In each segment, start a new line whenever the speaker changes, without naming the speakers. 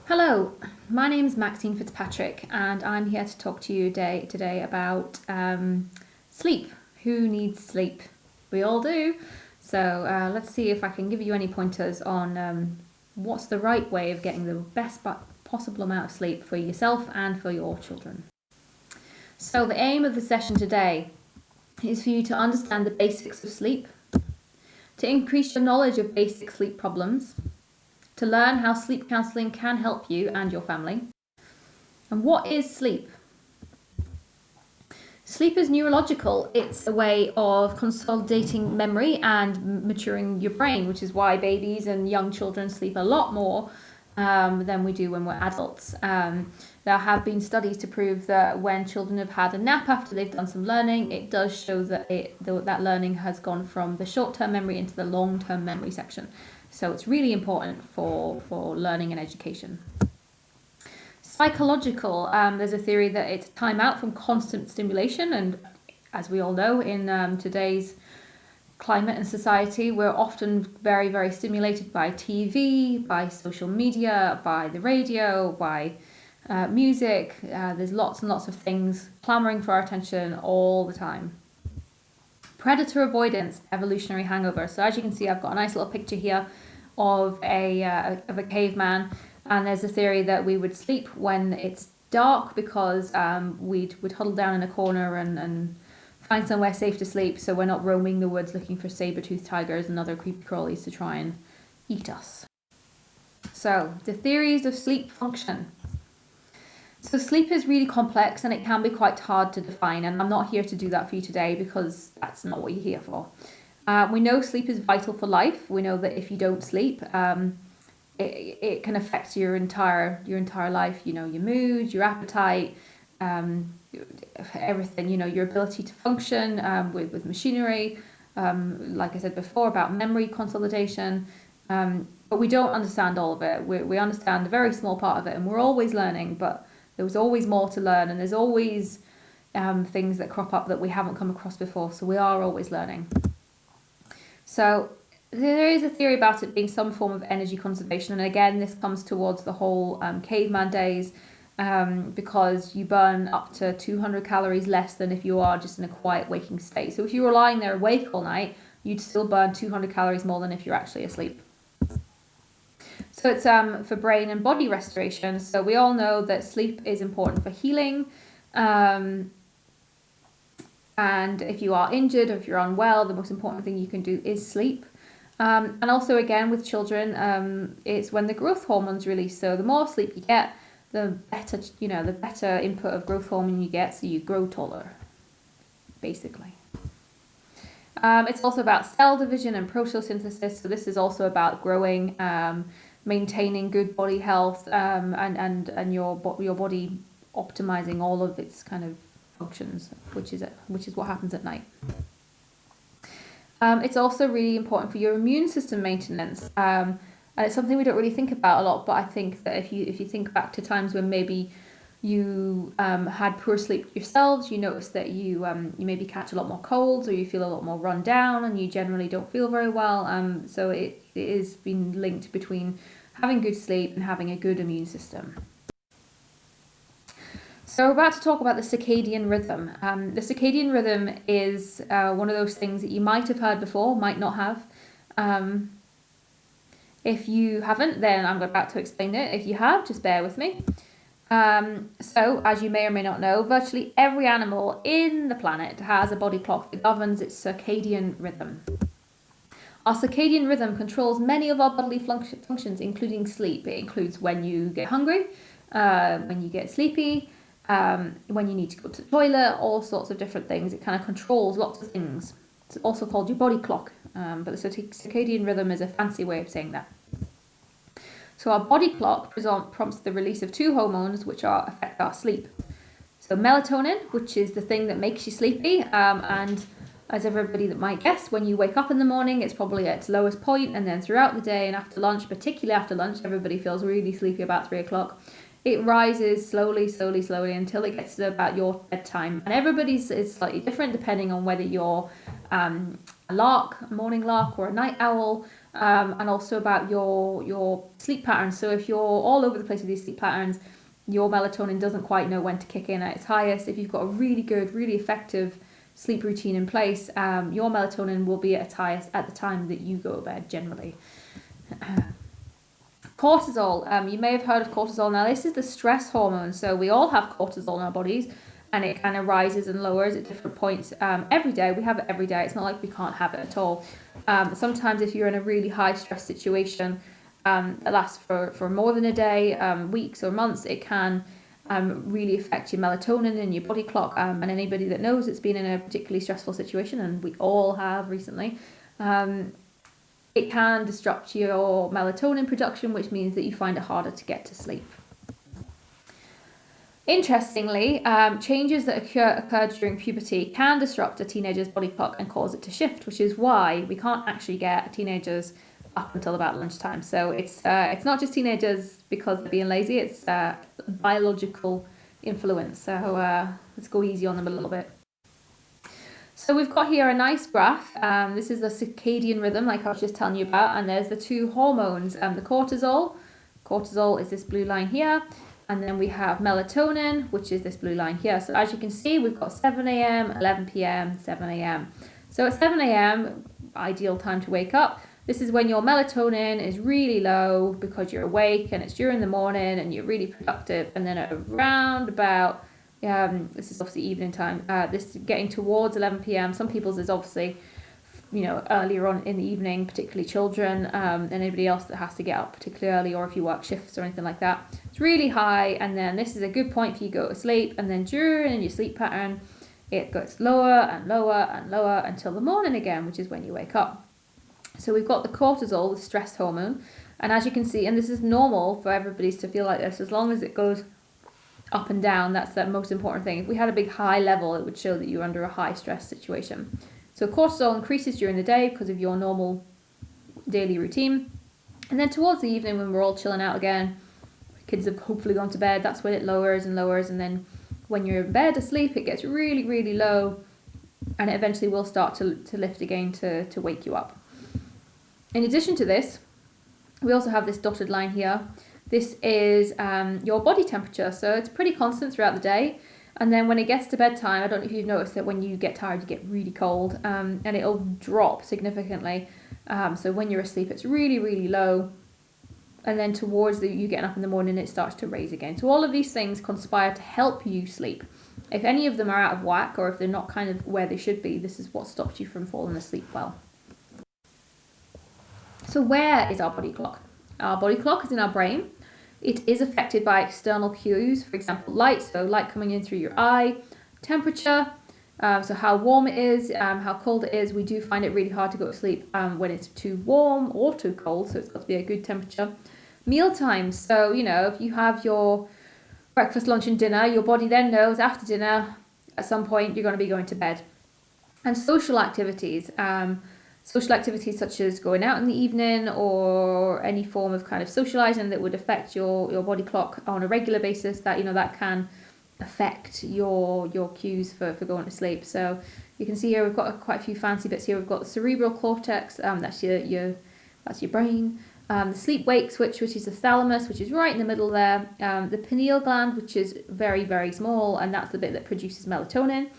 Hello, my name is Maxine Fitzpatrick, and I'm here to talk to you today about sleep. Who needs sleep? We all do. So let's see if I can give you any pointers on what's the right way of getting the best possible amount of sleep for yourself and for your children. So the aim of the session today is for you to understand the basics of sleep, to increase your knowledge of basic sleep problems, to learn how sleep counselling can help you and your family. And what is sleep? Sleep is neurological. It's a way of consolidating memory and maturing your brain, which is why babies and young children sleep a lot more than we do when we're adults. There have been studies to prove that when children have had a nap after they've done some learning, it does show that that learning has gone from the short-term memory into the long-term memory section. So it's really important for learning and education. Psychological, there's a theory that it's time out from constant stimulation, and as we all know, in today's climate and society, we're often very, very stimulated by TV, by social media, by the radio, by music. There's lots and lots of things clamoring for our attention all the time. Predator avoidance, evolutionary hangover. So as you can see, I've got a nice little picture here of a caveman, and there's a theory that we would sleep when it's dark because we'd huddle down in a corner and find somewhere safe to sleep, so we're not roaming the woods looking for saber-toothed tigers and other creepy crawlies to try and eat us. So the theories of sleep function. So sleep is really complex and it can be quite hard to define, and I'm not here to do that for you today because that's not what you're here for. We know sleep is vital for life. We know that if you don't sleep, it can affect your entire life. You know, your mood, your appetite, everything. You know, your ability to function with machinery. Like I said before about memory consolidation. But we don't understand all of it. We understand a very small part of it, and we're always learning. But there's always more to learn, and there's always things that crop up that we haven't come across before. So we are always learning. So there is a theory about it being some form of energy conservation, and again this comes towards the whole caveman days, because you burn up to 200 calories less than if you are just in a quiet waking state. So if you were lying there awake all night, you'd still burn 200 calories more than if you're actually asleep. So it's for brain and body restoration. So we all know that sleep is important for healing. And if you are injured or if you're unwell, the most important thing you can do is sleep. And also, again, with children, it's when the growth hormones release. So the more sleep you get, the better input of growth hormone you get, so you grow taller, basically. It's also about cell division and proteosynthesis. So this is also about growing, maintaining good body health, and your body optimizing all of its kind of functions, which is what happens at night. It's also really important for your immune system maintenance, and it's something we don't really think about a lot. But I think that if you think back to times when maybe you had poor sleep yourselves, you notice that you maybe catch a lot more colds, or you feel a lot more run down, and you generally don't feel very well. So it is been linked between having good sleep and having a good immune system. So we're about to talk about the circadian rhythm. The circadian rhythm is one of those things that you might have heard before, might not have. If you haven't, then I'm about to explain it. If you have, just bear with me. So, as you may or may not know, virtually every animal in the planet has a body clock that governs its circadian rhythm. Our circadian rhythm controls many of our bodily functions, including sleep. It includes when you get hungry, when you get sleepy, when you need to go to the toilet, all sorts of different things. It kind of controls lots of things. It's also called your body clock, but the circadian rhythm is a fancy way of saying that. So our body clock prompts the release of two hormones which affect our sleep. So melatonin, which is the thing that makes you sleepy, and as everybody that might guess, when you wake up in the morning, it's probably at its lowest point, and then throughout the day and after lunch, particularly after lunch, everybody feels really sleepy about 3 o'clock. It rises slowly until it gets to about your bedtime. And everybody's is slightly different depending on whether you're a lark, a morning lark, or a night owl. and also about your sleep patterns. So if you're all over the place with these sleep patterns, your melatonin doesn't quite know when to kick in at its highest. If you've got a really good, really effective sleep routine in place, your melatonin will be at its highest at the time that you go to bed generally. Cortisol, you may have heard of cortisol. Now this is the stress hormone, so we all have cortisol in our bodies, and it kind of rises and lowers at different points every day. We have it every day. It's not like we can't have it at all. Sometimes if you're in a really high stress situation that lasts for more than a day, weeks or months, it can really affect your melatonin and your body clock. And anybody that knows it's been in a particularly stressful situation, and we all have recently, it can disrupt your melatonin production, which means that you find it harder to get to sleep. Interestingly, changes that occurred during puberty can disrupt a teenager's body clock and cause it to shift, which is why we can't actually get teenagers up until about lunchtime. So it's not just teenagers because they're being lazy, it's biological influence. So let's go easy on them a little bit. So we've got here a nice graph. This is the circadian rhythm, like I was just telling you about, and there's the two hormones. The cortisol is this blue line here, and then we have melatonin, which is this blue line here. So as you can see, we've got 7 a.m., 11 p.m., 7 a.m. So at 7 a.m., ideal time to wake up. This is when your melatonin is really low because you're awake and it's during the morning and you're really productive. And then at around about this is obviously evening time. This is getting towards 11 p.m. Some people's is obviously, earlier on in the evening, particularly children and anybody else that has to get up particularly early, or if you work shifts or anything like that. It's really high, and then this is a good point for you to go to sleep. And then during your sleep pattern, it goes lower and lower and lower until the morning again, which is when you wake up. So we've got the cortisol, the stress hormone, and as you can see, and this is normal for everybody to feel like this, as long as it goes up and down, that's the most important thing. If we had a big high level, it would show that you're under a high stress situation. So cortisol increases during the day because of your normal daily routine. And then towards the evening, when we're all chilling out again, kids have hopefully gone to bed, that's when it lowers and lowers. And then when you're in bed asleep, it gets really, really low, and it eventually will start to lift again to wake you up. In addition to this, we also have this dotted line here. This is your body temperature. So it's pretty constant throughout the day. And then when it gets to bedtime, I don't know if you've noticed that when you get tired, you get really cold, and it'll drop significantly. So when you're asleep, it's really, really low. And then towards you getting up in the morning, it starts to raise again. So all of these things conspire to help you sleep. If any of them are out of whack, or if they're not kind of where they should be, this is what stops you from falling asleep well. So where is our body clock? Our body clock is in our brain. It is affected by external cues, for example, light, so light coming in through your eye, temperature, so how warm it is, how cold it is. We do find it really hard to go to sleep when it's too warm or too cold, so it's got to be a good temperature. Meal times, so, if you have your breakfast, lunch and dinner, your body then knows after dinner, at some point, you're going to be going to bed. And social activities. Social activities such as going out in the evening or any form of kind of socializing that would affect your body clock on a regular basis, that can affect your cues for going to sleep. So you can see here we've got quite a few fancy bits here. We've got the cerebral cortex, that's your brain. The sleep-wake switch, which is the thalamus, which is right in the middle there. The pineal gland, which is very, very small, and that's the bit that produces melatonin.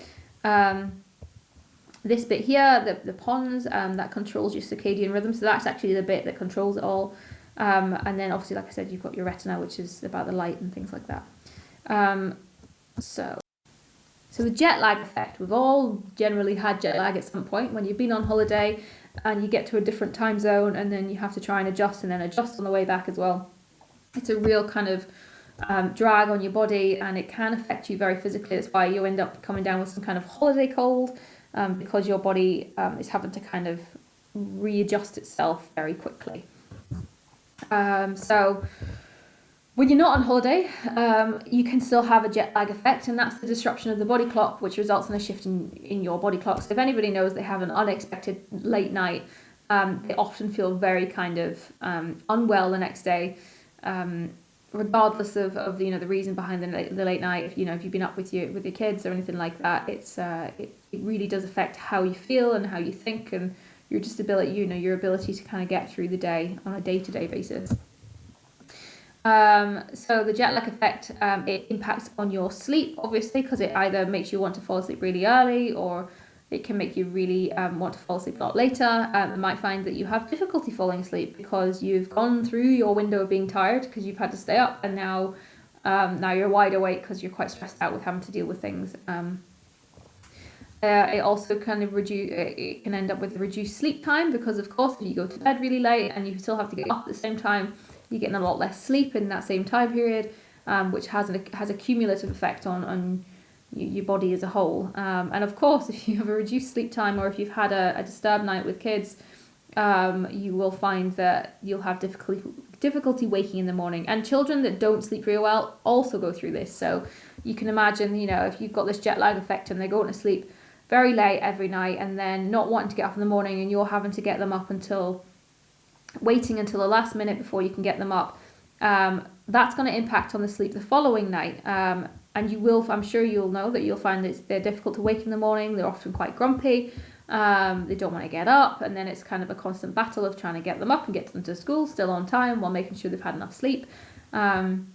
This bit here, the pons, that controls your circadian rhythm. So that's actually the bit that controls it all. And then obviously, like I said, you've got your retina, which is about the light and things like that. So the jet lag effect. We've all generally had jet lag at some point when you've been on holiday and you get to a different time zone, and then you have to try and adjust and then adjust on the way back as well. It's a real kind of drag on your body, and it can affect you very physically. That's why you end up coming down with some kind of holiday cold. Because your body is having to kind of readjust itself very quickly. So when you're not on holiday, you can still have a jet lag effect, and that's the disruption of the body clock, which results in a shift in your body clock. So if anybody knows they have an unexpected late night, they often feel very kind of unwell the next day, regardless of the reason behind the late night. If you've been up with your kids or anything like that, it really does affect how you feel and how you think and your just ability, your ability to kind of get through the day on a day-to-day basis. So the jet lag effect, it impacts on your sleep, obviously, because it either makes you want to fall asleep really early, or it can make you really want to fall asleep a lot later. You might find that you have difficulty falling asleep because you've gone through your window of being tired because you've had to stay up, and now you're wide awake because you're quite stressed out with having to deal with things. It also kind of it can end up with reduced sleep time because, of course, if you go to bed really late and you still have to get up at the same time, you're getting a lot less sleep in that same time period, which has a cumulative effect on your body as a whole. And of course, if you have a reduced sleep time, or if you've had a disturbed night with kids, you will find that you'll have difficulty waking in the morning. And children that don't sleep very well also go through this. So you can imagine, if you've got this jet lag effect and they're going to sleep very late every night and then not wanting to get up in the morning, and you're having to get them up waiting until the last minute before you can get them up, that's going to impact on the sleep the following night. And I'm sure you'll know that you'll find that they're difficult to wake in the morning. They're often quite grumpy. They don't want to get up, and then it's kind of a constant battle of trying to get them up and get them to school still on time while making sure they've had enough sleep. And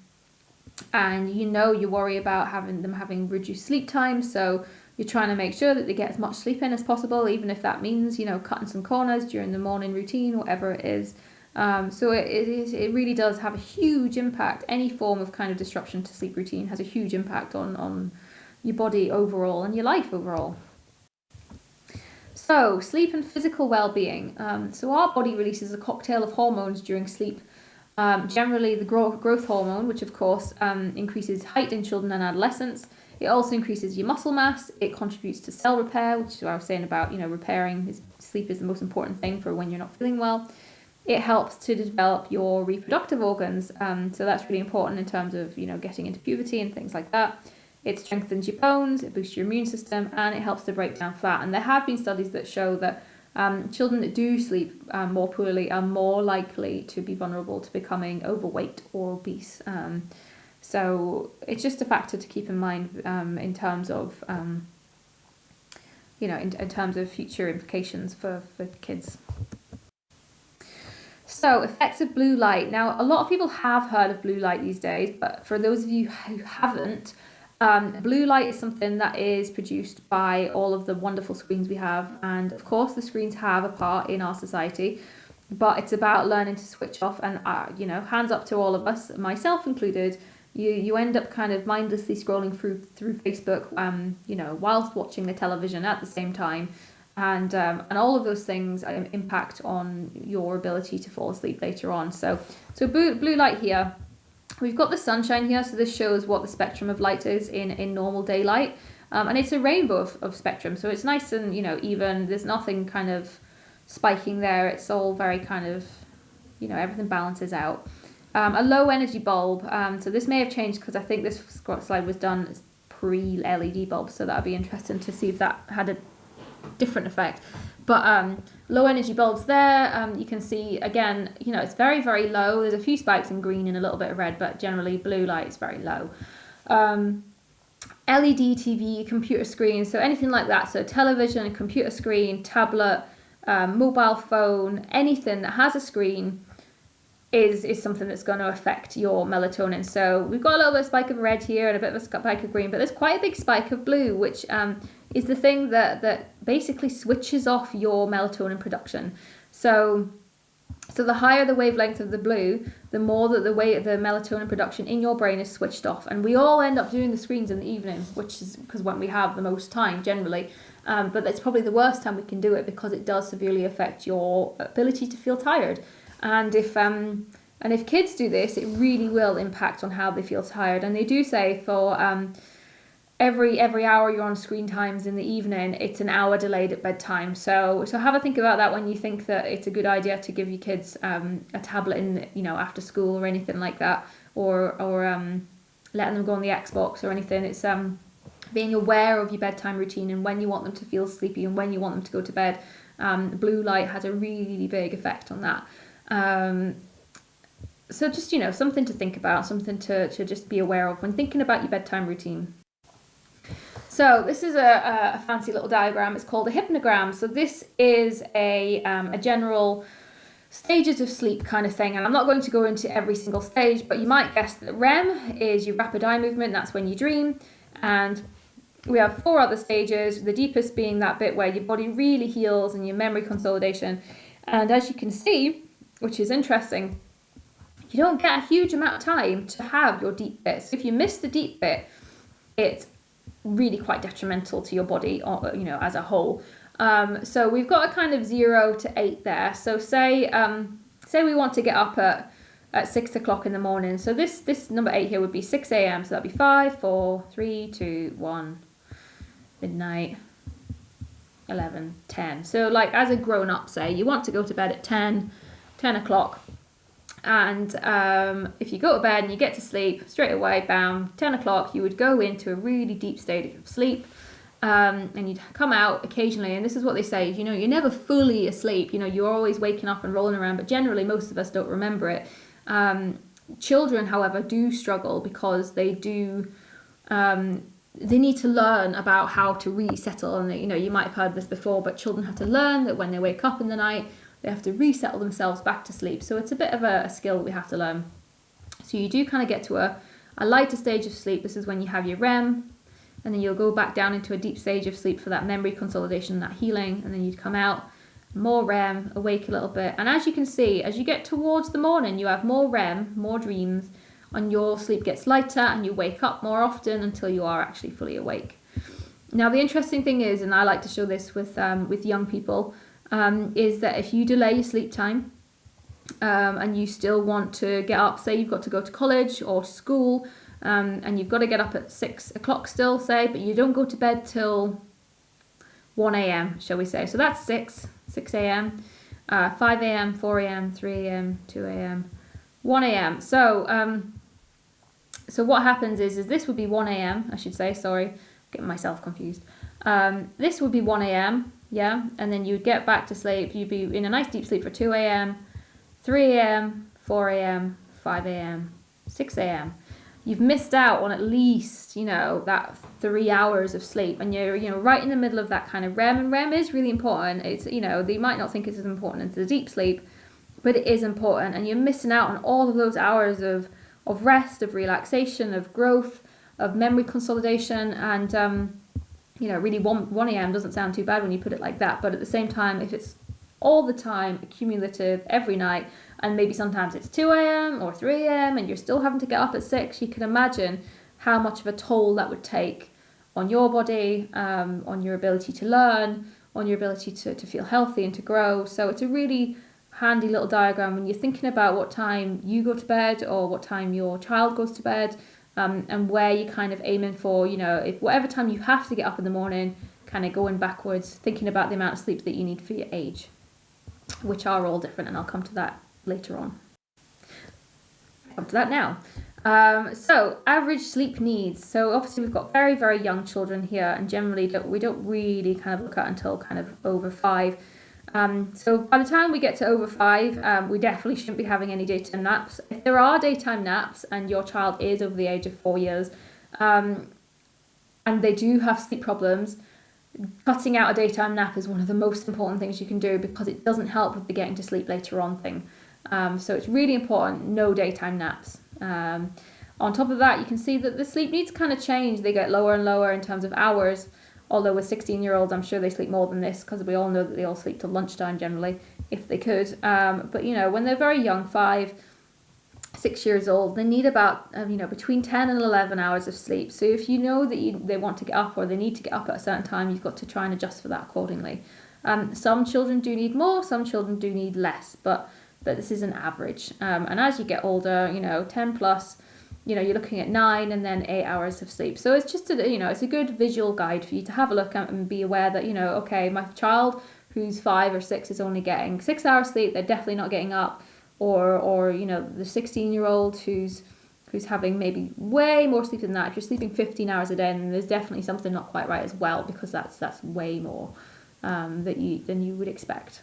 you worry about having reduced sleep time, so you're trying to make sure that they get as much sleep in as possible, even if that means cutting some corners during the morning routine, whatever it is. So it really does have a huge impact. Any form of kind of disruption to sleep routine has a huge impact on your body overall and your life overall. So sleep and physical well-being. So our body releases a cocktail of hormones during sleep. Generally the growth hormone, which of course increases height in children and adolescents. It also increases your muscle mass. It contributes to cell repair, which is what I was saying about, repairing. Sleep is the most important thing for when you're not feeling well. It helps to develop your reproductive organs. So that's really important in terms of, getting into puberty and things like that. It strengthens your bones, it boosts your immune system, and it helps to break down fat. And there have been studies that show that children that do sleep more poorly are more likely to be vulnerable to becoming overweight or obese. So it's just a factor to keep in mind in terms of, in terms of future implications for kids. So effects of blue light. Now, a lot of people have heard of blue light these days, but for those of you who haven't, blue light is something that is produced by all of the wonderful screens we have. And of course, the screens have a part in our society, but it's about learning to switch off. And, hands up to all of us, myself included. You end up kind of mindlessly scrolling through Facebook, whilst watching the television at the same time, and all of those things impact on your ability to fall asleep later on. So blue light here, we've got the sunshine here. So this shows what the spectrum of light is in normal daylight, and it's a rainbow of spectrum. So it's nice and even. There's nothing kind of spiking there. It's all very kind of everything balances out. A low energy bulb, so this may have changed because I think this slide was done as pre-LED bulbs, so that would be interesting to see if that had a different effect. But low energy bulbs there, you can see again, it's very, very low. There's a few spikes in green and a little bit of red, but generally blue light is very low. LED TV, computer screen, so anything like that, so television, computer screen, tablet, mobile phone, anything that has a screen is something that's going to affect your melatonin. So we've got a little bit of spike of red here and a bit of a spike of green, but there's quite a big spike of blue, which is the thing that basically switches off your melatonin production. So the higher the wavelength of the blue, the more that the melatonin production in your brain is switched off. And we all end up doing the screens in the evening, which is because when we have the most time generally. But that's probably the worst time we can do it because it does severely affect your ability to feel tired. And if kids do this, it really will impact on how they feel tired. And they do say for every hour you're on screen times in the evening, it's an hour delayed at bedtime. So have a think about that when you think that it's a good idea to give your kids a tablet in after school or anything like that, or letting them go on the Xbox or anything. It's being aware of your bedtime routine and when you want them to feel sleepy and when you want them to go to bed. Blue light has a really big effect on that. So just, something to think about, something to just be aware of when thinking about your bedtime routine. So So this is a fancy little diagram. It's called a hypnogram. So this is a general stages of sleep kind of thing, and I'm not going to go into every single stage, but you might guess that REM is your rapid eye movement. That's when you dream, and we have 4 other stages, the deepest being that bit where your body really heals and your memory consolidation. And as you can see, which is interesting, you don't get a huge amount of time to have your deep bit. So if you miss the deep bit, it's really quite detrimental to your body, as a whole. So we've got a kind of 0 to 8 there. So say we want to get up at 6 o'clock in the morning. So this number 8 here would be 6 a.m. So that'd be 5, 4, 3, 2, 1, midnight, 11, 10. So like as a grown up, say you want to go to bed at 10 o'clock. And if you go to bed and you get to sleep straight away, bam, 10 o'clock, you would go into a really deep state of sleep. And you'd come out occasionally, and this is what they say, you're never fully asleep, you're always waking up and rolling around, but generally most of us don't remember it. Children, however, do struggle because they need to learn about how to resettle, and you might have heard this before, but children have to learn that when they wake up in the night, they have to resettle themselves back to sleep. So it's a bit of a skill that we have to learn. So you do kind of get to a lighter stage of sleep. This is when you have your REM, and then you'll go back down into a deep stage of sleep for that memory consolidation, that healing, and then you'd come out, more REM, awake a little bit. And as you can see, as you get towards the morning, you have more REM, more dreams, and your sleep gets lighter, and you wake up more often until you are actually fully awake. Now, the interesting thing is, and I like to show this with young people, is that if you delay your sleep time, and you still want to get up, say you've got to go to college or school, and you've got to get up at 6 o'clock still, say, but you don't go to bed till 1 a.m, shall we say. So that's 6 a.m, 5 a.m, 4 a.m, 3 a.m, 2 a.m, 1 a.m. So what happens is this would be 1 a.m, I should say, sorry, getting myself confused. This would be 1 a.m, yeah, and then you'd get back to sleep. You'd be in a nice deep sleep for 2 a.m, 3 a.m, 4 a.m, 5 a.m, 6 a.m. You've missed out on at least, that 3 hours of sleep, and you're right in the middle of that kind of REM, and REM is really important. It's, they might not think it's as important as the deep sleep, but it is important, and you're missing out on all of those hours of rest, of relaxation, of growth, of memory consolidation, and really 1 a.m. doesn't sound too bad when you put it like that, but at the same time, if it's all the time, accumulative, every night, and maybe sometimes it's 2 a.m. or 3 a.m. and you're still having to get up at 6, you can imagine how much of a toll that would take on your body, on your ability to learn, on your ability to feel healthy and to grow. So it's a really handy little diagram when you're thinking about what time you go to bed or what time your child goes to bed, and where you're kind of aiming for, if whatever time you have to get up in the morning, kind of going backwards, thinking about the amount of sleep that you need for your age, which are all different, and I'll come to that later on. Come to that now. So average sleep needs. So obviously we've got very, very young children here, and generally we don't really kind of look at until kind of over 5. So by the time we get to over 5, we definitely shouldn't be having any daytime naps. If there are daytime naps and your child is over the age of 4 years, and they do have sleep problems, cutting out a daytime nap is one of the most important things you can do, because it doesn't help with the getting to sleep later on thing. So it's really important, no daytime naps. On top of that, you can see that the sleep needs kind of change. They get lower and lower in terms of hours, although with 16-year-olds, I'm sure they sleep more than this, because we all know that they all sleep till lunchtime generally, if they could. But when they're very young, 5, 6 years old, they need about between 10 and 11 hours of sleep. So if you know that they want to get up or they need to get up at a certain time, you've got to try and adjust for that accordingly. Some children do need more, some children do need less, but this is an average. And as you get older, 10 plus, you're looking at 9 and then 8 hours of sleep. So it's just it's a good visual guide for you to have a look at and be aware that okay, my child who's 5 or 6 is only getting 6 hours sleep, they're definitely not getting up. Or the 16-year-old who's having maybe way more sleep than that. If you're sleeping 15 hours a day, then there's definitely something not quite right as well, because that's way more than you would expect.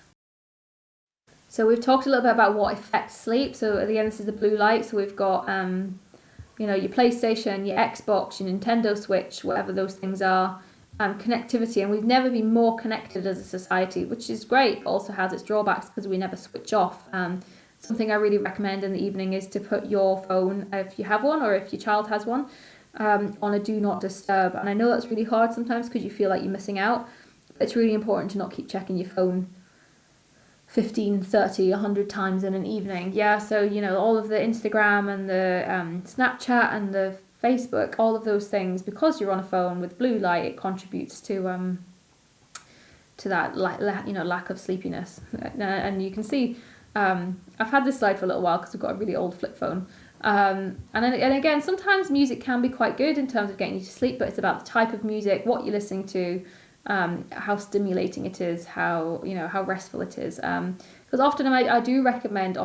So we've talked a little bit about what affects sleep. So again, this is the blue light. So we've got your PlayStation, your Xbox, your Nintendo Switch, whatever those things are. connectivity, and we've never been more connected as a society, which is great, but also has its drawbacks because we never switch off. Something I really recommend in the evening is to put your phone, if you have one or if your child has one, on a do not disturb. And I know that's really hard sometimes because you feel like you're missing out. But it's really important to not keep checking your phone 15, 30, 100 times in an evening. Yeah, so, all of the Instagram and the Snapchat and the Facebook, all of those things, because you're on a phone with blue light, it contributes to that lack of sleepiness. And you can see, I've had this slide for a little while because I've got a really old flip phone. And again, sometimes music can be quite good in terms of getting you to sleep, but it's about the type of music, what you're listening to, how stimulating it is, how restful it is. Because often I do recommend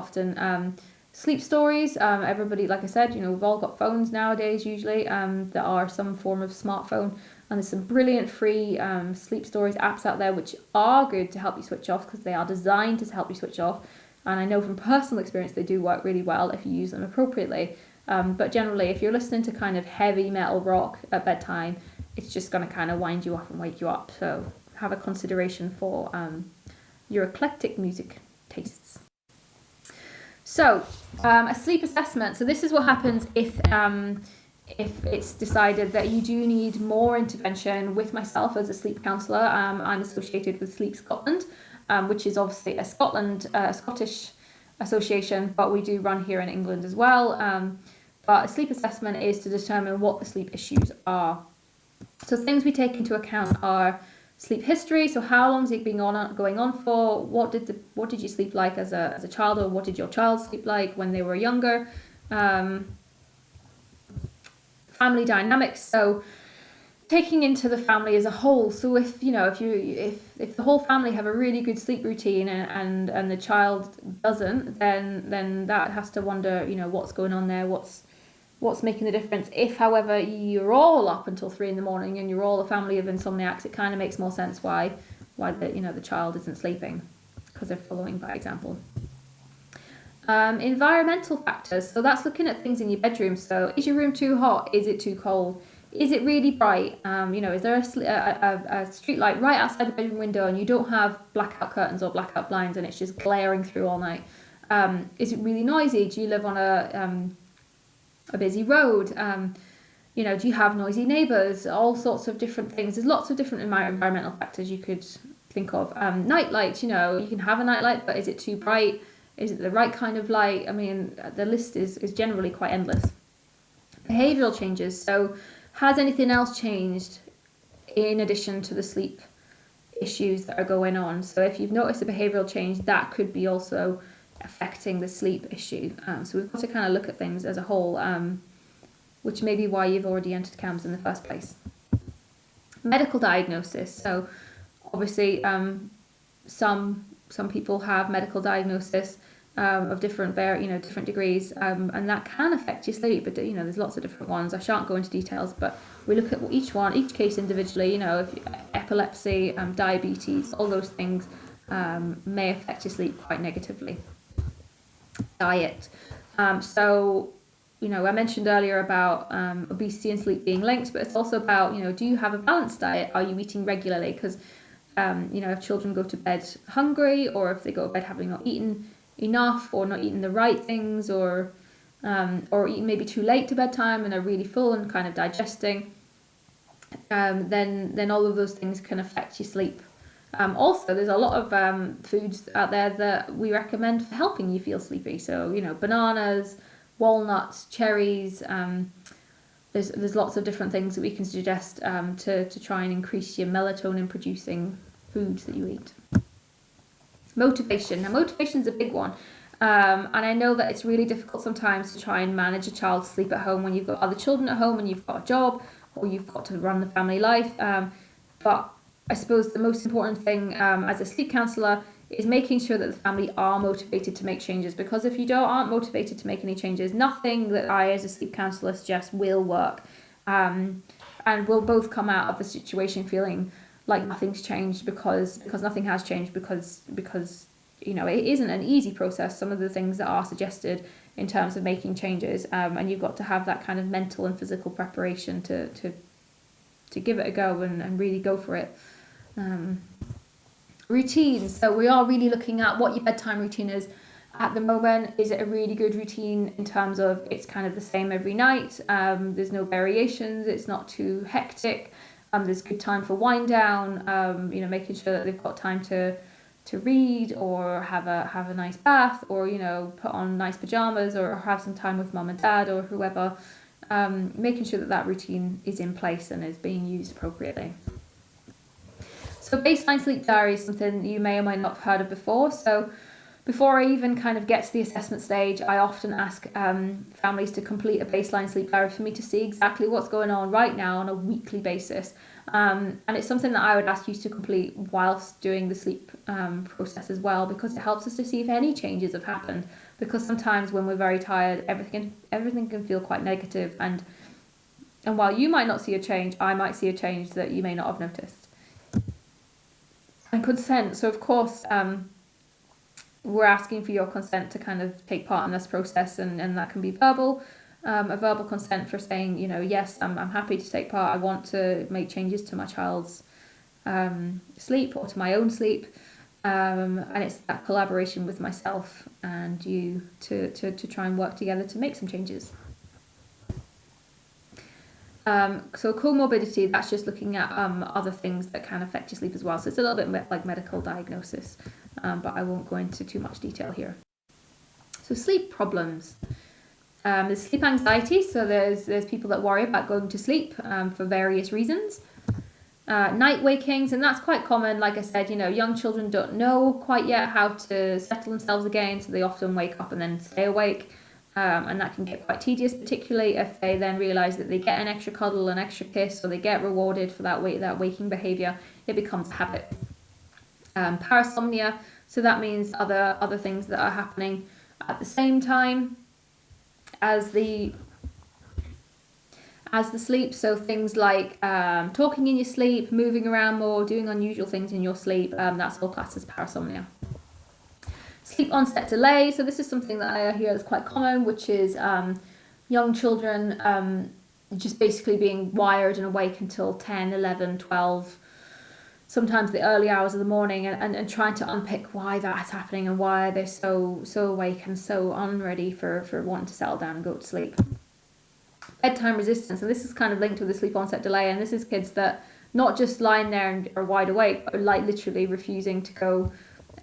sleep stories. Everybody, like I said, we've all got phones nowadays usually that are some form of smartphone, and there's some brilliant free sleep stories apps out there which are good to help you switch off because they are designed to help you switch off. And I know from personal experience they do work really well if you use them appropriately. But generally, if you're listening to kind of heavy metal rock at bedtime, it's just going to kind of wind you up and wake you up. So have a consideration for your eclectic music tastes. So a sleep assessment. So this is what happens if it's decided that you do need more intervention. With myself as a sleep counsellor, I'm associated with Sleep Scotland, which is obviously a Scottish association, but we do run here in England as well. But a sleep assessment is to determine what the sleep issues are. So things we take into account are sleep history. So how long has it been going on for? What did you sleep like as a child, or what did your child sleep like when they were younger? Family dynamics. So taking into the family as a whole. So if the whole family have a really good sleep routine and the child doesn't, then that has to wonder, what's going on there, what's making the difference. If, however, you're all up until 3 a.m. and you're all a family of insomniacs, it kind of makes more sense why the child isn't sleeping, because they're following by example. Environmental factors. So that's looking at things in your bedroom. So is your room too hot? Is it too cold? Is it really bright? Is there a street light right outside the bedroom window and you don't have blackout curtains or blackout blinds and it's just glaring through all night? Is it really noisy? Do you live on a busy road? Do you have noisy neighbours? All sorts of different things. There's lots of different environmental factors you could think of. Night light, you can have a night light, but is it too bright? Is it the right kind of light? I mean, the list is generally quite endless. Behavioural changes. So has anything else changed in addition to the sleep issues that are going on? So if you've noticed a behavioural change, that could be also affecting the sleep issue. So we've got to kind of look at things as a whole, which may be why you've already entered CAMHS in the first place. Medical diagnosis. So obviously some people have medical diagnosis of different degrees, and that can affect your sleep, but there's lots of different ones. I shan't go into details, but we look at each case individually. If epilepsy, diabetes, all those things may affect your sleep quite negatively. Diet. I mentioned earlier about obesity and sleep being linked, but it's also about, do you have a balanced diet? Are you eating regularly? Because if children go to bed hungry, or if they go to bed having not eaten enough, or not eating the right things, or eating maybe too late to bedtime and are really full and kind of digesting, then all of those things can affect your sleep. Also, there's a lot of foods out there that we recommend for helping you feel sleepy. So, bananas, walnuts, cherries. There's lots of different things that we can suggest to try and increase your melatonin producing foods that you eat. Motivation. Now, motivation is a big one. And I know that it's really difficult sometimes to try and manage a child's sleep at home when you've got other children at home and you've got a job, or you've got to run the family life. But I suppose the most important thing as a sleep counsellor is making sure that the family are motivated to make changes, because if you aren't motivated to make any changes, nothing that I as a sleep counsellor suggest will work. And we'll both come out of the situation feeling like nothing's changed because nothing has changed because it isn't an easy process, some of the things that are suggested in terms of making changes, and you've got to have that kind of mental and physical preparation to give it a go and really go for it. Routines. So we are really looking at what your bedtime routine is at the moment. Is it a really good routine in terms of it's kind of the same every night? There's no variations. It's not too hectic. There's good time for wind down. Making sure that they've got time to read or have a nice bath, or put on nice pajamas, or have some time with mum and dad or whoever. Making sure that routine is in place and is being used appropriately. So baseline sleep diary is something you may or may not have heard of before. So before I even kind of get to the assessment stage, I often ask families to complete a baseline sleep diary for me to see exactly what's going on right now on a weekly basis. And it's something that I would ask you to complete whilst doing the sleep process as well, because it helps us to see if any changes have happened. Because sometimes when we're very tired, everything can feel quite negative, and while you might not see a change, I might see a change that you may not have noticed. And consent. So of course, we're asking for your consent to kind of take part in this process, and that can be verbal. A verbal consent for saying, yes, I'm happy to take part. I want to make changes to my child's sleep or to my own sleep. And it's that collaboration with myself and you to try and work together to make some changes. So comorbidity, that's just looking at other things that can affect your sleep as well. So it's a little bit like medical diagnosis, but I won't go into too much detail here. So sleep problems. There's sleep anxiety. So there's people that worry about going to sleep for various reasons. Night wakings, and that's quite common. Like I said, young children don't know quite yet how to settle themselves again, so they often wake up and then stay awake. And that can get quite tedious, particularly if they then realise that they get an extra cuddle, an extra kiss, or they get rewarded for that waking behaviour. It becomes a habit. Parasomnia, so that means other things that are happening at the same time as the sleep. So things like talking in your sleep, moving around more, doing unusual things in your sleep. That's all classed as parasomnia. Sleep onset delay. So this is something that I hear is quite common, which is young children just basically being wired and awake until 10, 11, 12, sometimes the early hours of the morning, and trying to unpick why that's happening and why they're so awake and so unready for wanting to settle down and go to sleep. Bedtime resistance, and this is kind of linked with the sleep onset delay, and this is kids that not just lying there and are wide awake, but like literally refusing to go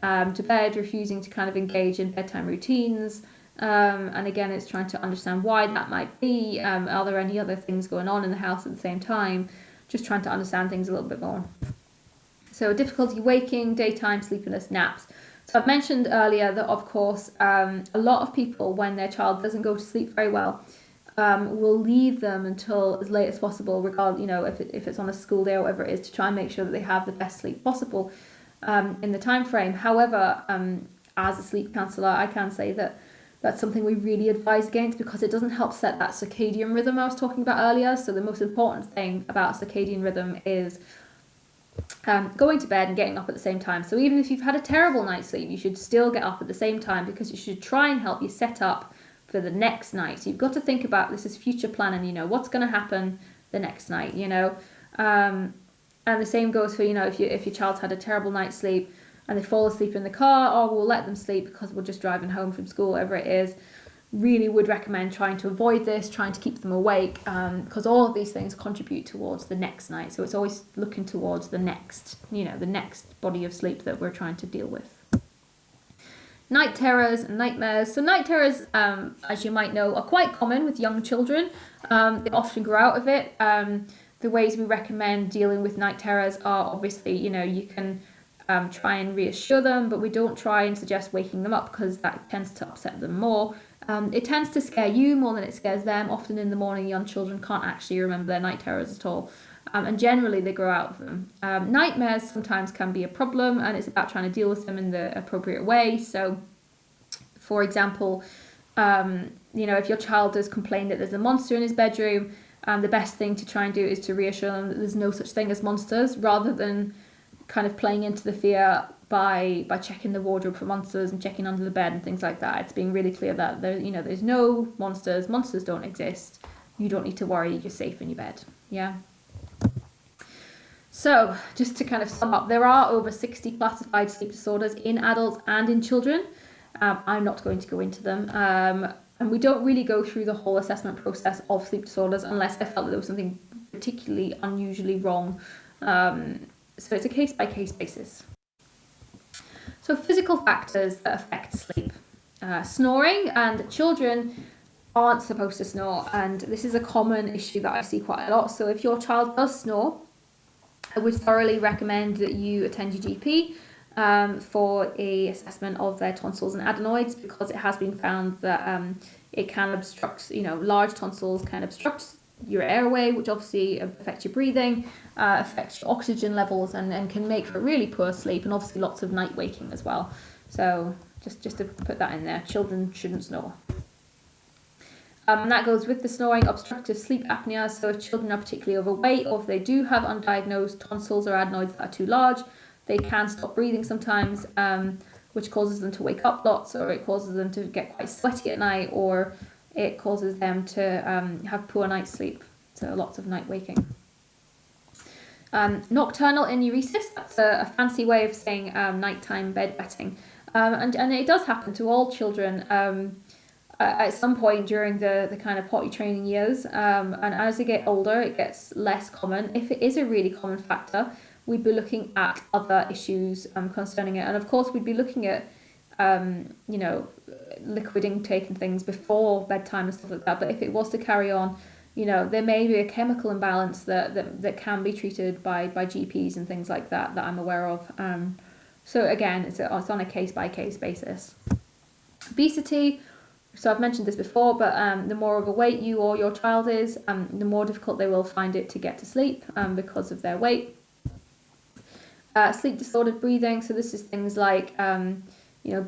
to bed, refusing to kind of engage in bedtime routines. And again, it's trying to understand why that might be. Are there any other things going on in the house at the same time? Just trying to understand things a little bit more. So difficulty waking, daytime sleepiness, naps. So I've mentioned earlier that, of course, a lot of people, when their child doesn't go to sleep very well, will leave them until as late as possible, regardless, if it's on a school day or whatever it is, to try and make sure that they have the best sleep possible in the time frame. However, as a sleep counsellor, I can say that that's something we really advise against, because it doesn't help set that circadian rhythm I was talking about earlier. So the most important thing about circadian rhythm is going to bed and getting up at the same time. So even if you've had a terrible night's sleep, you should still get up at the same time, because it should try and help you set up for the next night. So you've got to think about this as future planning, what's going to happen the next night, and the same goes for, if your child's had a terrible night's sleep and they fall asleep in the car, or we'll let them sleep because we're just driving home from school, whatever it is. Really would recommend trying to avoid this, trying to keep them awake, because all of these things contribute towards the next night. So it's always looking towards the next body of sleep that we're trying to deal with. Night terrors and nightmares. So night terrors, as you might know, are quite common with young children. They often grow out of it. The ways we recommend dealing with night terrors are obviously, you can try and reassure them, but we don't try and suggest waking them up, because that tends to upset them more. It tends to scare you more than it scares them. Often in the morning, young children can't actually remember their night terrors at all. And generally they grow out of them. Nightmares sometimes can be a problem, and it's about trying to deal with them in the appropriate way. So, for example, if your child does complain that there's a monster in his bedroom, the best thing to try and do is to reassure them that there's no such thing as monsters, rather than kind of playing into the fear by checking the wardrobe for monsters and checking under the bed and things like that. It's being really clear that there's no monsters don't exist. You don't need to worry, you're safe in your bed. Yeah. So, just to kind of sum up, there are over 60 classified sleep disorders in adults and in children. I'm not going to go into them. And we don't really go through the whole assessment process of sleep disorders unless I felt that there was something particularly unusually wrong. So it's a case-by-case basis. So physical factors that affect sleep. Snoring, and children aren't supposed to snore, and this is a common issue that I see quite a lot. So if your child does snore, I would thoroughly recommend that you attend your GP for a assessment of their tonsils and adenoids, because it has been found that it can obstruct, large tonsils can obstruct your airway, which obviously affects your breathing, affects your oxygen levels, and can make for really poor sleep, and obviously lots of night waking as well. So just to put that in there, children shouldn't snore. And that goes with the snoring, obstructive sleep apnea. So if children are particularly overweight, or if they do have undiagnosed tonsils or adenoids that are too large, they can stop breathing sometimes, which causes them to wake up lots, or it causes them to get quite sweaty at night, or it causes them to have poor night's sleep, so lots of night waking. Nocturnal enuresis, that's a fancy way of saying nighttime bedwetting. And it does happen to all children at some point during the kind of potty training years. And as they get older, it gets less common. If it is a really common factor, we'd be looking at other issues concerning it. And of course, we'd be looking at, liquid intake and things before bedtime and stuff like that. But if it was to carry on, there may be a chemical imbalance that can be treated by GPs and things like that I'm aware of. So again, it's on a case-by-case basis. Obesity, so I've mentioned this before, but the more overweight you or your child is, the more difficult they will find it to get to sleep because of their weight. Sleep disordered breathing, so this is things like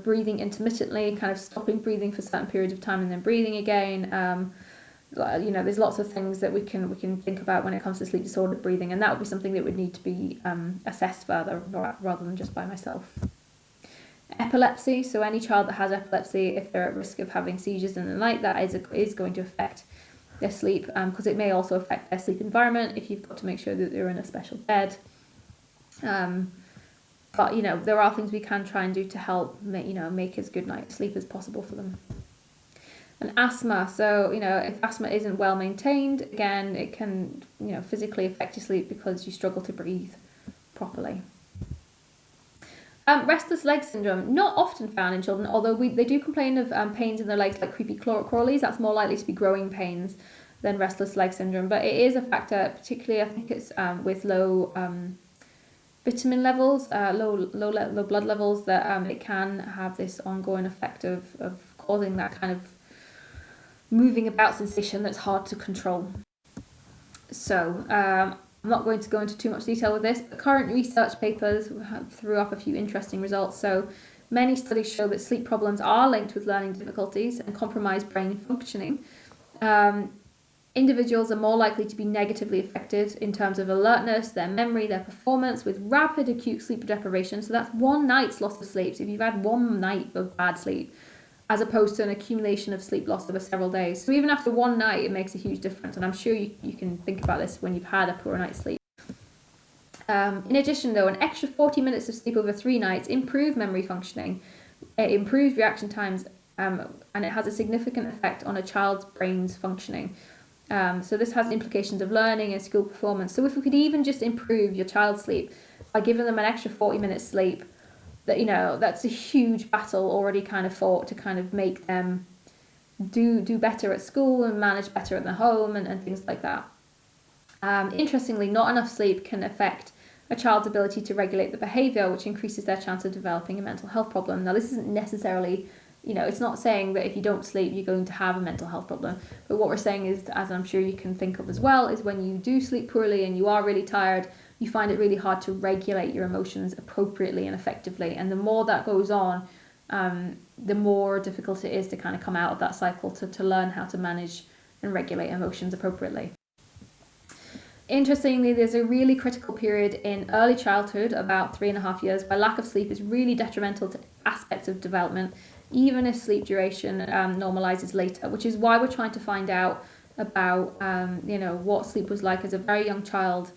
breathing intermittently, kind of stopping breathing for certain periods of time and then breathing again. There's lots of things that we can think about when it comes to sleep disordered breathing, and that would be something that would need to be assessed further rather than just by myself. Epilepsy, so any child that has epilepsy, if they're at risk of having seizures in the night, that is going to affect their sleep, because it may also affect their sleep environment if you've got to make sure that they're in a special bed. But there are things we can try and do to help make as good night's sleep as possible for them. And asthma, so if asthma isn't well maintained, again it can physically affect your sleep because you struggle to breathe properly. Restless leg syndrome, not often found in children, although they do complain of pains in their legs like creepy crawlies. That's more likely to be growing pains than restless leg syndrome, but it is a factor, particularly I think it's with low vitamin levels, low blood levels, that it can have this ongoing effect of causing that kind of moving about sensation that's hard to control. So I'm not going to go into too much detail with this, but current research papers threw up a few interesting results. So many studies show that sleep problems are linked with learning difficulties and compromised brain functioning. Individuals are more likely to be negatively affected in terms of alertness, their memory, their performance, with rapid acute sleep deprivation. So that's one night's loss of sleep. So if you've had one night of bad sleep, as opposed to an accumulation of sleep loss over several days. So even after one night, it makes a huge difference. And I'm sure you can think about this when you've had a poor night's sleep. In addition, though, an extra 40 minutes of sleep over 3 nights improves memory functioning, it improves reaction times, and it has a significant effect on a child's brain's functioning. So this has implications of learning and school performance. So if we could even just improve your child's sleep by giving them an extra 40 minutes sleep, that's a huge battle already kind of fought to kind of make them do better at school and manage better at the home and things like that. Interestingly, not enough sleep can affect a child's ability to regulate the behaviour, which increases their chance of developing a mental health problem. Now, this isn't necessarily, it's not saying that if you don't sleep, you're going to have a mental health problem. But what we're saying is, as I'm sure you can think of as well, is when you do sleep poorly and you are really tired, you find it really hard to regulate your emotions appropriately and effectively. And the more that goes on, the more difficult it is to kind of come out of that cycle, to learn how to manage and regulate emotions appropriately. Interestingly, there's a really critical period in early childhood, about 3.5 years, where lack of sleep is really detrimental to aspects of development, even if sleep duration normalizes later, which is why we're trying to find out about what sleep was like as a very young child,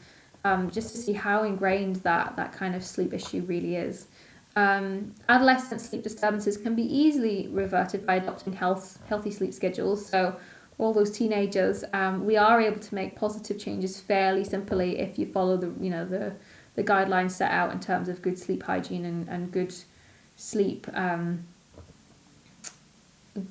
just to see how ingrained that kind of sleep issue really is. Adolescent sleep disturbances can be easily reverted by adopting healthy sleep schedules. So all those teenagers, we are able to make positive changes fairly simply if you follow the guidelines set out in terms of good sleep hygiene and good sleep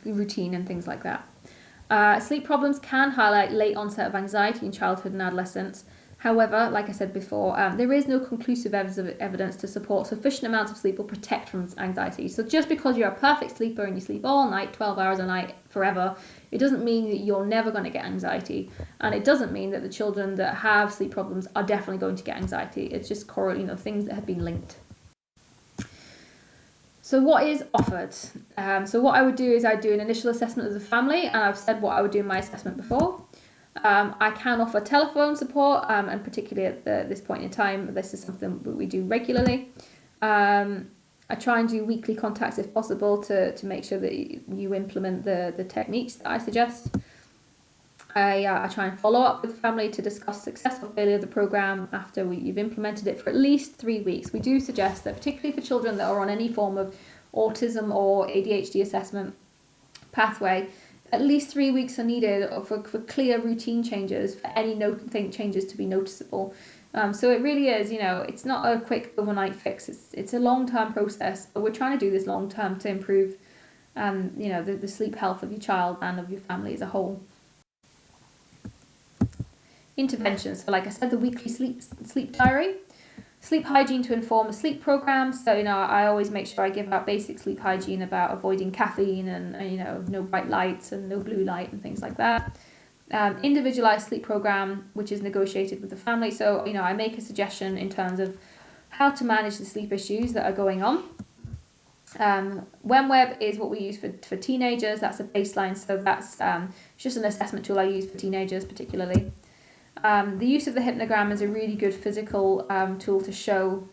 routine and things like that. Sleep problems can highlight late onset of anxiety in childhood and adolescence. However, like I said before, there is no conclusive evidence to support sufficient amounts of sleep will protect from anxiety. So just because you're a perfect sleeper and you sleep all night, 12 hours a night, forever, it doesn't mean that you're never going to get anxiety. And it doesn't mean that the children that have sleep problems are definitely going to get anxiety. It's just things that have been linked. So what is offered? So what I would do is I'd do an initial assessment of the family, and I've said what I would do in my assessment before. I can offer telephone support, and particularly at this point in time, this is something that we do regularly. I try and do weekly contacts if possible to make sure that you implement the techniques that I suggest. I try and follow up with the family to discuss success or failure of the programme after you've implemented it for at least 3 weeks. We do suggest that, particularly for children that are on any form of autism or ADHD assessment pathway, at least 3 weeks are needed for clear routine changes, for any changes to be noticeable. So it really is, it's not a quick overnight fix. It's a long-term process, but we're trying to do this long-term to improve, the sleep health of your child and of your family as a whole. Interventions. So like I said, the weekly sleep diary. Sleep hygiene to inform a sleep program. So, I always make sure I give out basic sleep hygiene about avoiding caffeine and no bright lights and no blue light and things like that. Individualized sleep program, which is negotiated with the family. So, I make a suggestion in terms of how to manage the sleep issues that are going on. WemWeb is what we use for teenagers. That's a baseline. So that's just an assessment tool I use for teenagers particularly. The use of the hypnogram is a really good physical tool to show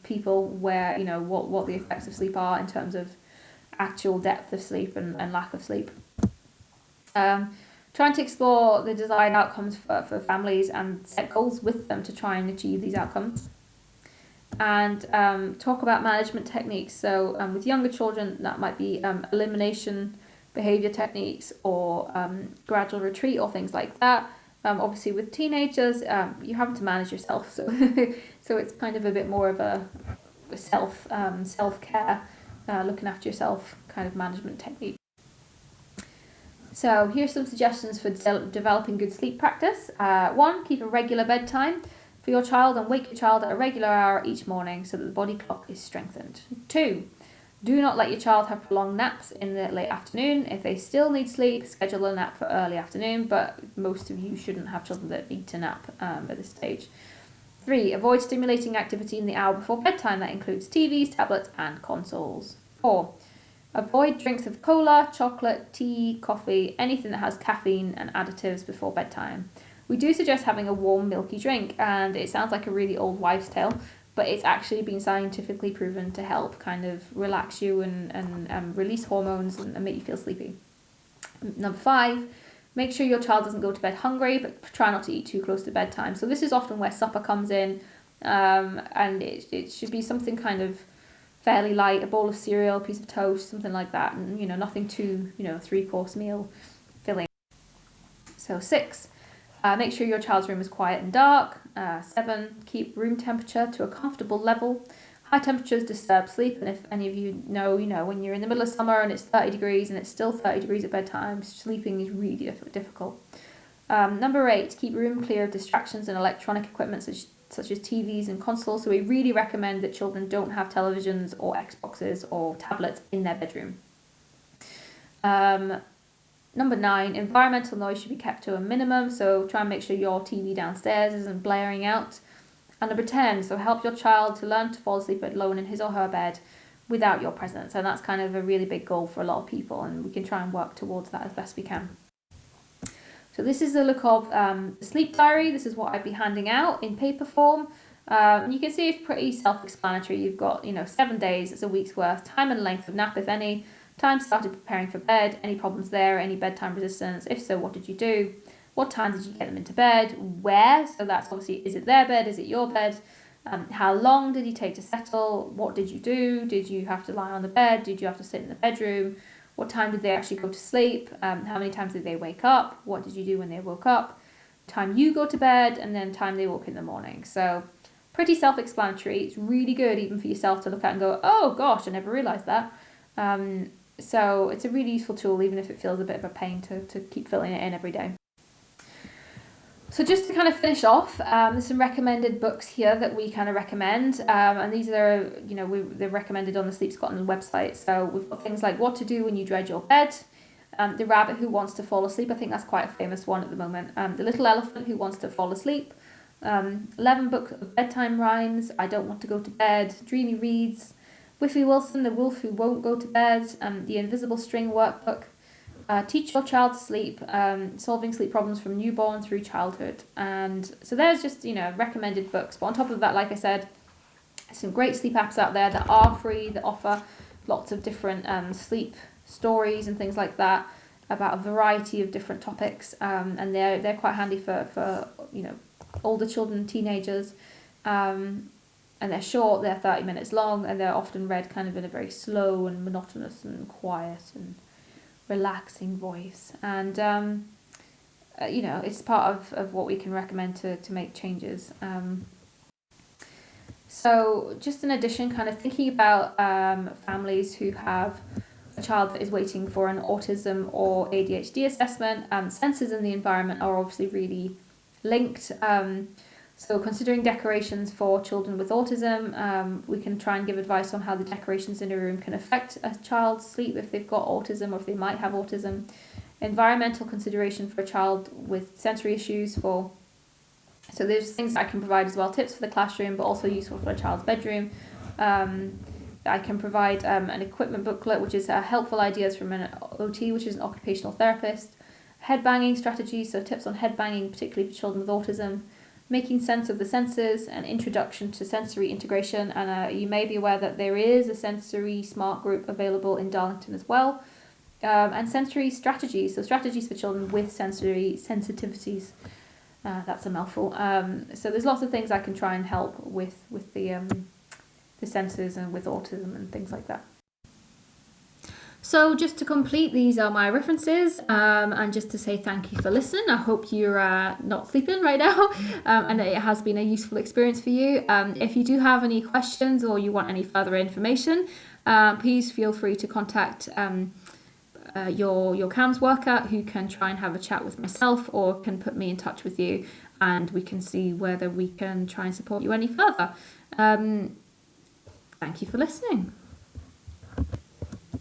people where, what the effects of sleep are in terms of actual depth of sleep and lack of sleep. Trying to explore the desired outcomes for families and set goals with them to try and achieve these outcomes. And talk about management techniques. So with younger children, that might be elimination behaviour techniques or gradual retreat or things like that. Obviously with teenagers, you have to manage yourself, so so it's kind of a bit more of a self-care, looking after yourself kind of management technique. So here's some suggestions for developing good sleep practice. 1, keep a regular bedtime for your child and wake your child at a regular hour each morning so that the body clock is strengthened. 2, do not let your child have prolonged naps in the late afternoon. If they still need sleep, schedule a nap for early afternoon, but most of you shouldn't have children that need to nap at this stage. 3, avoid stimulating activity in the hour before bedtime. That includes TVs, tablets, and consoles. 4, avoid drinks of cola, chocolate, tea, coffee, anything that has caffeine and additives before bedtime. We do suggest having a warm, milky drink, and it sounds like a really old wives' tale, but it's actually been scientifically proven to help kind of relax you and release hormones and make you feel sleepy. 5, make sure your child doesn't go to bed hungry, but try not to eat too close to bedtime. So this is often where supper comes in, and it should be something kind of fairly light, a bowl of cereal, a piece of toast, something like that, and nothing too 3-course meal filling. So 6, make sure your child's room is quiet and dark. 7, keep room temperature to a comfortable level. High temperatures disturb sleep, and if any of you know, when you're in the middle of summer and it's 30 degrees and it's still 30 degrees at bedtime, sleeping is really difficult. 8, keep room clear of distractions and electronic equipment such as TVs and consoles. So we really recommend that children don't have televisions or Xboxes or tablets in their bedroom. 9, environmental noise should be kept to a minimum, so try and make sure your TV downstairs isn't blaring out. And 10, so help your child to learn to fall asleep alone in his or her bed without your presence. And that's kind of a really big goal for a lot of people, and we can try and work towards that as best we can. So this is a look of the sleep diary. This is what I'd be handing out in paper form. You can see it's pretty self-explanatory. You've got 7 days, it's a week's worth, time and length of nap, if any, time started preparing for bed, any problems there, any bedtime resistance, if so, what did you do? What time did you get them into bed? Where? So that's obviously, is it their bed? Is it your bed? How long did you take to settle? What did you do? Did you have to lie on the bed? Did you have to sit in the bedroom? What time did they actually go to sleep? How many times did they wake up? What did you do when they woke up? Time you go to bed, and then time they woke in the morning. So pretty self-explanatory. It's really good even for yourself to look at and go, oh gosh, I never realised that. So it's a really useful tool, even if it feels a bit of a pain to keep filling it in every day. So just to kind of finish off, there's some recommended books here that we kind of recommend, and these are, they're recommended on the Sleep Scotland website. So we've got things like What to Do When You Dread Your Bed, The Rabbit Who Wants to Fall Asleep. I think that's quite a famous one at the moment. The Little Elephant Who Wants to Fall Asleep, 11 Books of Bedtime Rhymes, I Don't Want to Go to Bed, Dreamy Reads, Whiffy Wilson, The Wolf Who Won't Go to Bed, The Invisible String Workbook, Teach Your Child to Sleep, Solving Sleep Problems from Newborn Through Childhood. And so there's just, recommended books. But on top of that, like I said, some great sleep apps out there that are free, that offer lots of different sleep stories and things like that about a variety of different topics. And they're quite handy for older children, teenagers. And they're short, they're 30 minutes long, and they're often read kind of in a very slow and monotonous and quiet and relaxing voice. And it's part of what we can recommend to make changes. So just in addition, kind of thinking about families who have a child that is waiting for an autism or ADHD assessment, senses in the environment are obviously really linked. So considering decorations for children with autism, we can try and give advice on how the decorations in a room can affect a child's sleep if they've got autism or if they might have autism. Environmental consideration for a child with sensory issues. So there's things I can provide as well, tips for the classroom, but also useful for a child's bedroom. I can provide an equipment booklet, which is helpful ideas from an OT, which is an occupational therapist. Headbanging strategies, so tips on headbanging, particularly for children with autism. Making sense of the senses, an introduction to sensory integration, and you may be aware that there is a sensory smart group available in Darlington as well, and sensory strategies, so strategies for children with sensory sensitivities. That's a mouthful. So there's lots of things I can try and help with the senses and with autism and things like that. So just to complete, these are my references, and just to say thank you for listening. I hope you're not sleeping right now, and it has been a useful experience for you. If you do have any questions or you want any further information, please feel free to contact your CAMS worker, who can try and have a chat with myself or can put me in touch with you, and we can see whether we can try and support you any further. Thank you for listening.